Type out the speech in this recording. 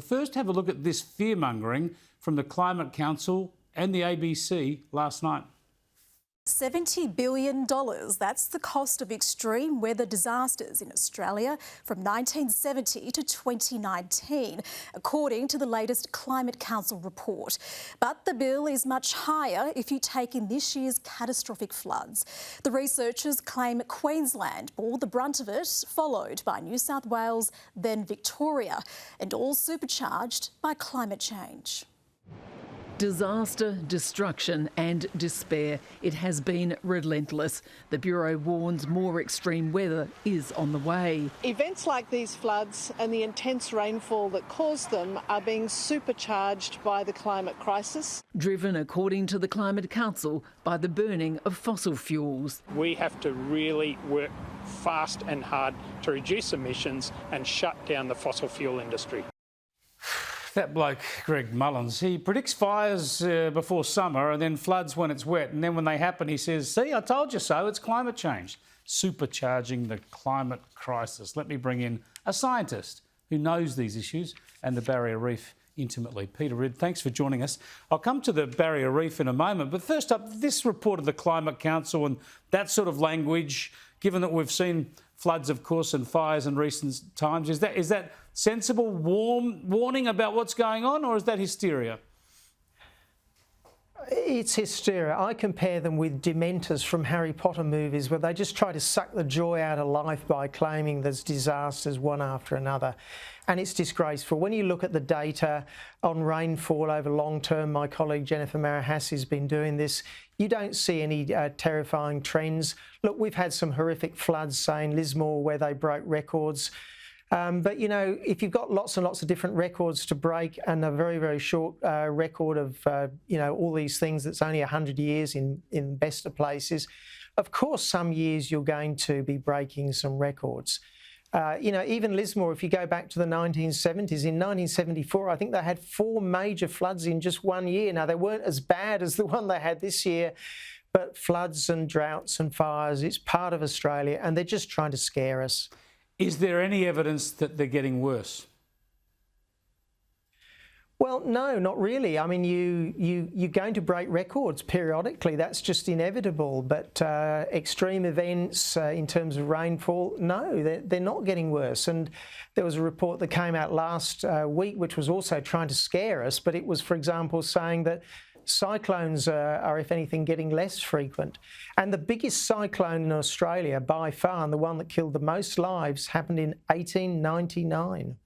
First, have a look at this fear-mongering from the Climate Council and the ABC last night. $70 billion. That's the cost of extreme weather disasters in Australia from 1970 to 2019, according to the latest Climate Council report. But the bill is much higher if you take in this year's catastrophic floods. The researchers claim Queensland bore the brunt of it, followed by New South Wales, then Victoria, and all supercharged by climate change. Disaster, destruction and despair. It has been relentless. The Bureau warns more extreme weather is on the way. Events like these floods and the intense rainfall that cause them are being supercharged by the climate crisis. Driven, according to the Climate Council, by the burning of fossil fuels. We have to really work fast and hard to reduce emissions and shut down the fossil fuel industry. That bloke, Greg Mullins, he predicts fires before summer and then floods when it's wet. And then when they happen, he says, see, I told you so, it's climate change. Supercharging the climate crisis. Let me bring in a scientist who knows these issues and the barrier reef intimately. Peter Ridd, thanks for joining us. I'll come to the barrier reef in a moment. But first up, this report of the Climate Council and that sort of language, given that we've seen floods, of course, and fires in recent times, is that sensible warning about what's going on, or is that hysteria? It's hysteria. I compare them with dementors from Harry Potter movies, where they just try to suck the joy out of life by claiming there's disasters one after another. And it's disgraceful. When you look at the data on rainfall over long term, my colleague Jennifer Marahasi has been doing this, you don't see any terrifying trends. Look, we've had some horrific floods, say, in Lismore, where they broke records. But, you know, if you've got lots and lots of different records to break and a very, very short record of, you know, all these things that's only 100 years in best of places, of course, some years you're going to be breaking some records. You know, even Lismore, if you go back to the 1970s, in 1974, I think they had 4 major floods in just one year. Now, they weren't as bad as the one they had this year, but floods and droughts and fires, it's part of Australia, and they're just trying to scare us. Is there any evidence that they're getting worse? Well, no, not really. I mean, you're going to break records periodically. That's just inevitable. But extreme events in terms of rainfall, no, they're not getting worse. And there was a report that came out last week, which was also trying to scare us. But it was, for example, saying that cyclones are, if anything, getting less frequent. And the biggest cyclone in Australia by far, and the one that killed the most lives, happened in 1899.